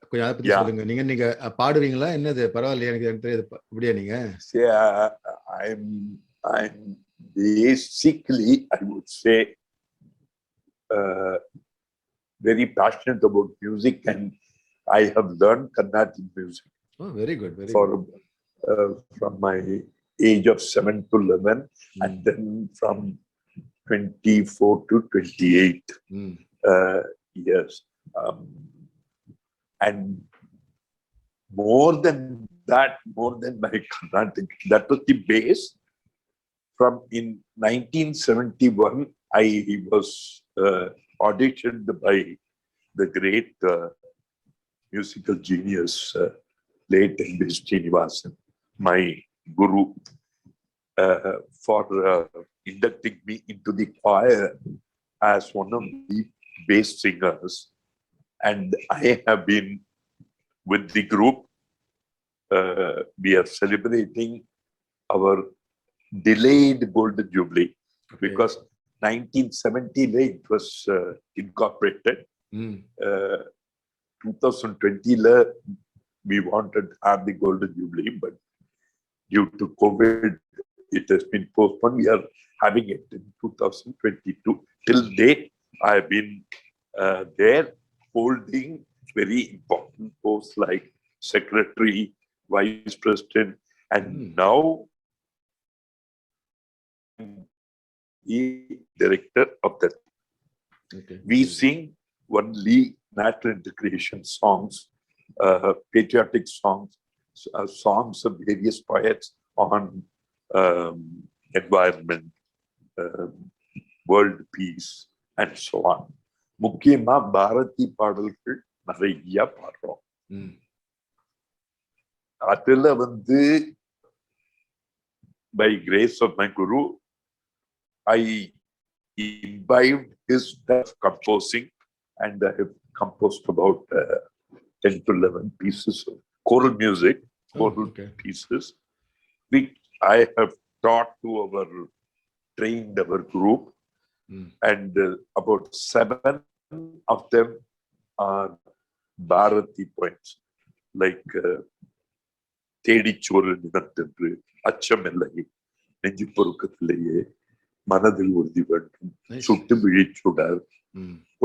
கொஞ்சம் அதை பத்தி Yeah. சொல்லுங்க. நீங்க பாடுவீங்களா? என்னது பரவாயில்லையா? எனக்கு தெரியாது. இப்படியா நீங்க? See, I'm basically, I would say, very passionate about music, and I have learned Carnatic music oh very good very for good. from my age of 7 to 11, and then from 24 to 28 ம் years. And more than my Carnatic, that was the base. From in 1971, I was auditioned by the great musical genius, late N.B. Srinivasan, my guru, for inducting me into the choir as one of the bass singers. And I have been with the group. We are celebrating our delayed Golden Jubilee, because 1970 it was incorporated. ம் 2020 we wanted to have the Golden Jubilee, but due to COVID, it has been postponed. We are having it in 2022. Till date, I have been there holding very important posts like secretary, vice president, and now the director of that. Okay We sing only national integration songs, patriotic songs, songs of various poets on environment, world peace, and so on. முக்கியமா பாரதி பாடல்கள் நிறைய பாடுறோம். ம் அதுல by grace of my guru, I imbibed his stuff composing, and I have composed about 10 to 11 pieces of choral music, choral okay. pieces, which I have taught to trained our group. And about 7 of them are Bharati poems, like தேடிச்சோறு நினத்தென்று அச்சமில்லை நெஞ்சு பொறுக்கத்திலேயே மனதில் உறுதி வேண்டும் சுட்டு விழிச்சுடர்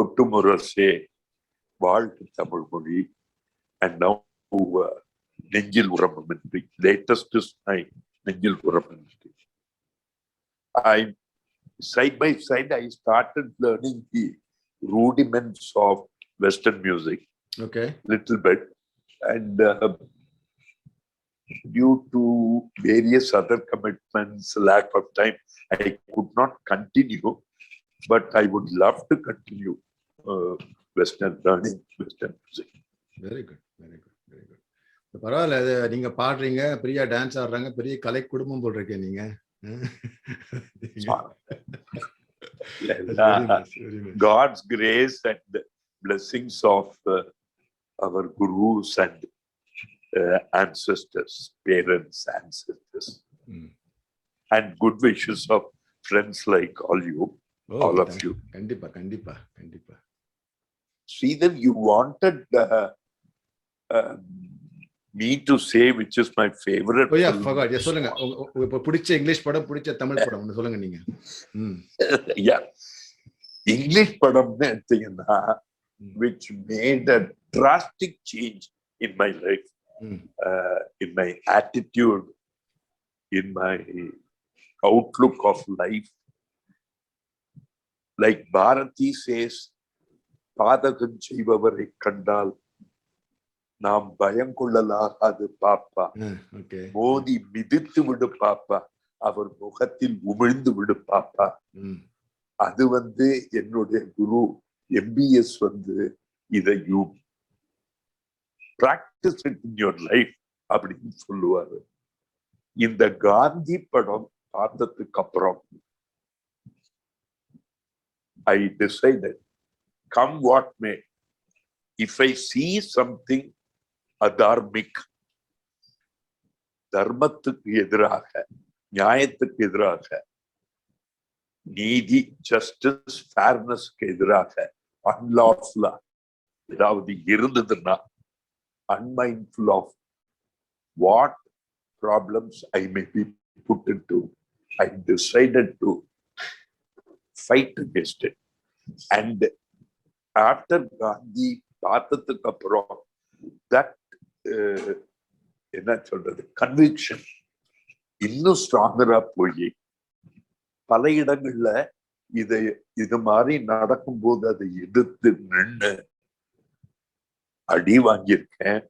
ஒட்டுமுரசே வாழ்த்து தமிழ் மொழி, and now நெஞ்சில் உரமின்றி, latest is my நெஞ்சில் உரமின்றி. Side by side, I started learning the rudiments of Western music, little bit, and due to various other commitments, lack of time, I could not continue, but I would love to continue Western learning, Western music. Very good, very good, very good. பரவாயில்ல, அது நீங்க பாடுறீங்க, Priya dance ஆடுறாங்க, பெரிய கலை குடும்பம் போல் இருக்கே நீங்க. God's grace and the blessings of our gurus and ancestors, parents, ancestors, and good wishes of friends like all you, all of you. கண்டிப்பா, கண்டிப்பா, கண்டிப்பா. Sridhar, you wanted me to say which is my favorite. Oh yeah, forgot. Yeah, சொல்லுங்க. இப்ப பிடிச்ச English படம், பிடிச்ச தமிழ் படம் ஒன்னு சொல்லுங்க நீங்க. Yeah. English padamnu எடுத்தீங்கன்னா which made a drastic change in my life, in my attitude, in my outlook of life. Like Bharati says, பாதகம் செய்பவரை கண்டால் நாம் பயம் கொள்ளலாகாது பாப்பா, மோதி மிதித்து விடு பாப்பா, அவர் முகத்தில் உமிழ்ந்து விடு பாப்பா. அது என்னுடைய குரு MBS இதை you practice it in your life அப்படின்னு சொல்லுவாரு. இந்த காந்தி படம் பார்த்ததுக்கு அப்புறம் I decided, come what may, if I see something adharmic, தர்மத்துக்கு எதிராக, நியாயத்துக்கு எதிராக, நீதி, ஜஸ்டிஸ், ஃபேர்னஸ்க்கு எதிராக, அன்லாஃபுல்லா ஏதாவது இருந்ததுன்னா, unmindful of what problems I may be put into, I decided to fight against it. And after Gandhi பார்த்ததுக்கு அப்புறம் that என்ன சொல்றது, கன்விக்ஷன் இன்னும் ஸ்ட்ராங்கரா போய் பல இடங்கள்ல இது மாதிரி நடக்கும்போது அதை எதிர்த்து நின்று அடி வாங்கியிருக்கேன்,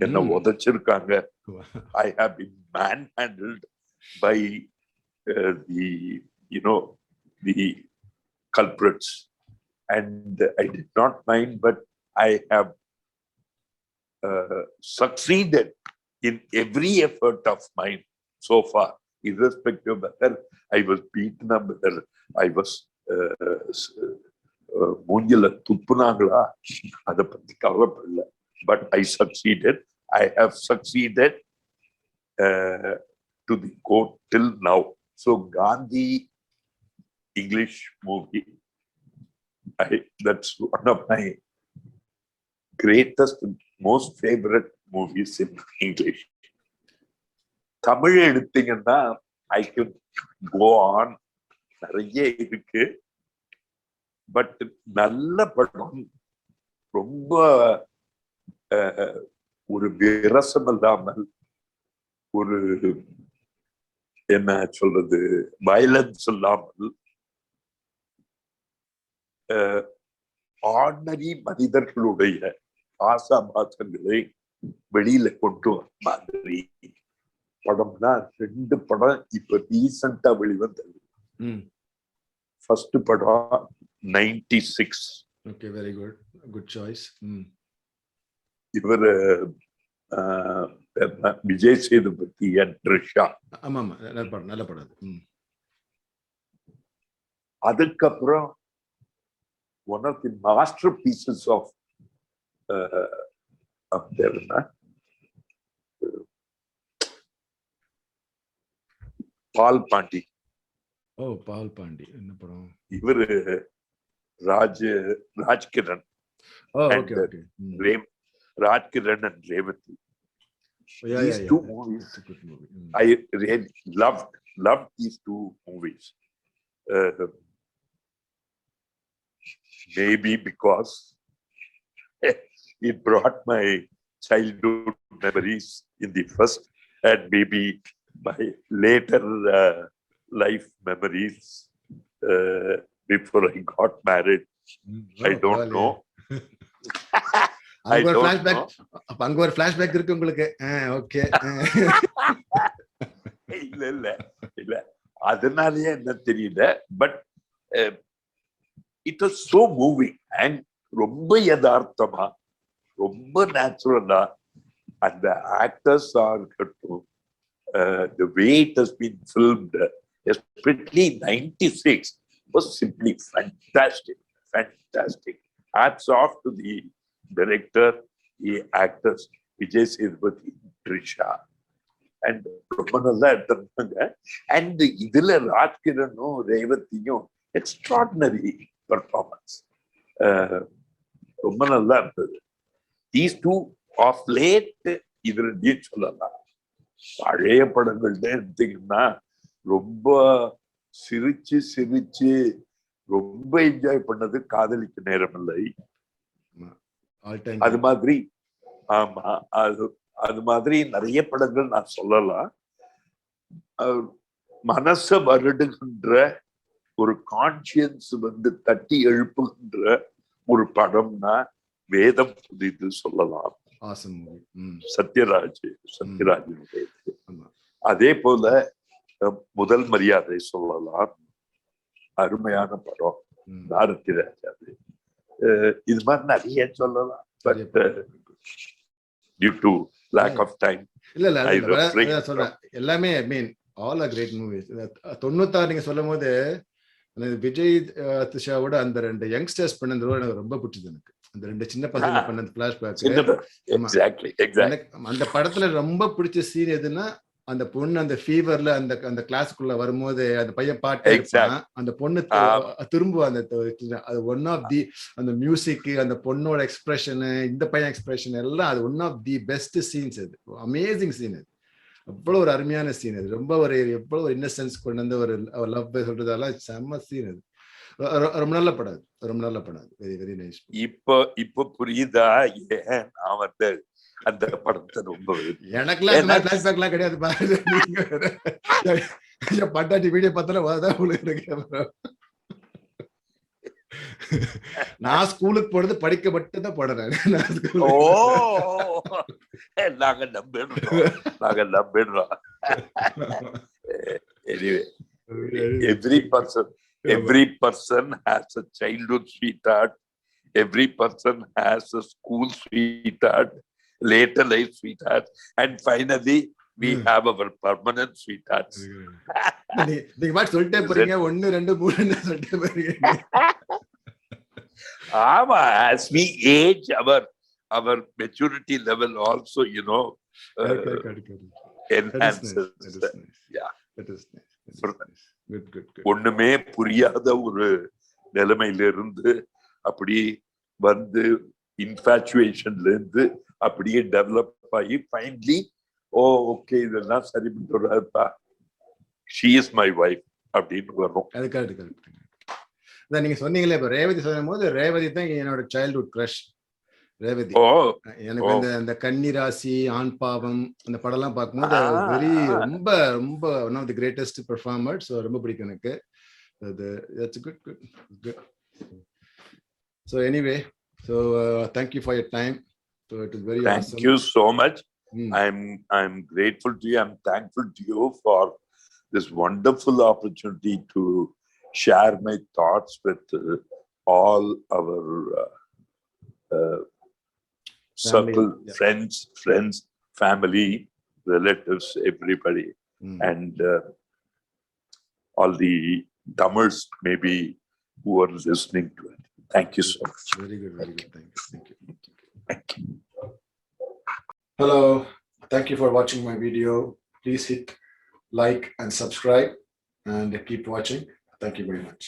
என்ன உதைச்சிருக்காங்க. I have been manhandled by the culprits, and I did not mind, but I have succeeded in every effort of mine so far, irrespective of whether I was beaten up, whether I was மூஞ்சில துப்புனாங்களா, அதை பத்தி கவலைப்படல. But I succeeded. I have succeeded to the court till now. So Gandhi English movie, that's one of my greatest, most favorite movies in English. Tamil எடுத்தீங்கன்னா I could go on, நிறைய இருக்கு. But நல்ல படம், ரொம்ப ஒரு விரசம் இல்லாமல், ஒரு என்ன சொல்றது, வயலன்ஸ் இல்லாமல், ஆர்டினரி மனிதர்களுடைய ஆசாபாசங்களை வெளியில கொண்டு வர மாதிரி படம்னா 2 படம் இப்ப ரீசெண்டா வெளிவந்தது. ஃபர்ஸ்ட் படம் 96. Okay, very good, good choice. இவரு விஜய் சேதுபதி and த்ரிஷா. ஆமா ஆமா, நல்ல படம். அதுக்கப்புறம் one of the masterpieces of பால் பாண்டி. பால் பாண்டி என்ன படம்? இவரு Rajkiran. Rajkiran and Revathi. These two movies I really loved these 2 movies. Maybe because it brought my childhood memories in the first, and maybe my later life memories before I got married. I don't know. I don't know. அங்க ஒரு flashback இருக்கு உங்களுக்கு. Okay. இல்ல அதனாலயே என்ன தெரியல. But it was so moving, and ரொம்ப யதார்த்தமா, ரொம்ப நேச்சுரலா அந்த ஆக்டர்ஸா இருக்கட்டும், the way it has been filmed, especially 96, was simply fantastic. Hats off to the director, the actors, Vijay Sethupathi, Trisha, and ரொம்ப நல்லா எடுத்திருந்தாங்க. அண்ட் இதுல ராஜ்கிரனும் ரேவதியும் எக்ஸ்ட்ராடினரி பெர்ஃபார்மன்ஸ், ரொம்ப நல்லா இருந்தது. தீஸ் டூ ஆஃப் லேட் இது ரெண்டையும் சொல்லலாம். பழைய படங்கள்ல எடுத்தீங்கன்னா ரொம்ப சிரிச்சு ரொம்ப என்ஜாய் பண்ணது காதலிக்க நேரமில்லை. அது மாதிரி, ஆமா, அது மாதிரி நிறைய படங்கள் நான் சொல்லலாம். மனச வருடுகின்ற ஒரு கான்சியன்ஸ் தட்டி எழுப்புகின்ற ஒரு படம்னா வேதம் புதிது சொல்லலாம். சத்யராஜனுடைய. அதே போல முதல் மரியாதை சொல்லலாம், அருமையான படம். பாரதி ராஜா. இது மாதிரி நிறைய சொல்லலாம். But due to lack of time, இல்ல சொல்றேன் எல்லாமே. I mean all are great movies. 96 நீங்க சொல்லும் போது விஜய் த்ரிஷாவோட அந்த 2 யங்ஸ்டர்ஸ் பண்ணது எனக்கு ரொம்ப பிடிச்சது. எனக்கு அந்த 2 சின்ன பசங்க பண்ண பிளாஷ்பேக் அந்த படத்துல ரொம்ப பிடிச்ச சீன் எதுன்னா, அந்த பொண்ணு அந்த ஃபீவர்ல அந்த கிளாஸ்க்குள்ள வரும்போது அந்த பையன் பாட்டு அந்த பொண்ணு திரும்ப அது ஒன் ஆஃப் தி அந்த மியூசிக், அந்த பொண்ணோட எக்ஸ்பிரஷன், இந்த பையன் எக்ஸ்பிரஷன் எல்லாம் அது one of the best scenes. அது அமேசிங் சீன். அது அவ்வளவு ஒரு அருமையான சீன். அது ரொம்ப எவ்வளவு ஒரு இன்னசென்ஸ் கொண்டு வந்து ஒரு லவ் சொல்றதெல்லாம் செம்ம சீன். அது ரொம்ப நல்ல படம். Very very nice. இப்போ புரியுதா ஏன் அவன் அந்த படத்தை ரொம்ப எனக்குலாம் பிளாஷ்பேக்லாம் கிடையாது. பட்டாட்டி வீடியோ பார்த்தாலும் நான் ஸ்கூலுக்கு போறது படிக்க மட்டும் தான் போடுறேன். நாங்க நம்பிடுறோம். Anyway, every person has a childhood sweetheart. Every person has a school sweetheart, later life sweetheart, and finally we have our permanent sweethearts. நீங்க மாதிரி சொல்லிட்டே போறீங்க. 1 2 3 சொல்லிட்டே போறீங்க. ஆமா, as we age, our maturity level also, enhances. Yeah, that is nice. Good. ஒண்ணுமே புரியாத ஒரு நிலைமையில இருந்து அப்படியே வந்து இன்ஃபாச்சுவேஷன்ல இருந்து அப்படியே டெவலப் ஆகி ஃபைனலி ஓகே இதெல்லாம் சரிப்பட்டு வராதுப்பா, she is my wife அப்படின்னு வரும். அது கரெக்ட். நீங்க சொன்னீங்களே இப்ப ரேவதி சொல்லும் போது, ரேவதி தான் என்னோட சைல்ட்ஹுட் கிரஷ். ரேவதி எனக்கு அந்த கன்னிராசி, ஆண் பாவம் அந்த படம் எல்லாம் பார்க்கும்போது ரொம்ப one of the greatest performer. So ரொம்ப பிடிக்கும் எனக்கு. That's good. So anyway, thank you for your time. So it is very awesome. Thank you so much. I'm grateful to you. I'm thankful to you for this wonderful opportunity to share my thoughts with all our circle, friends, family, relatives, everybody, and all the Tamils maybe who are listening to it. Thank you so much. Very good. Thank you. Hello. Thank you for watching my video. Please hit like and subscribe and keep watching. Thank you very much.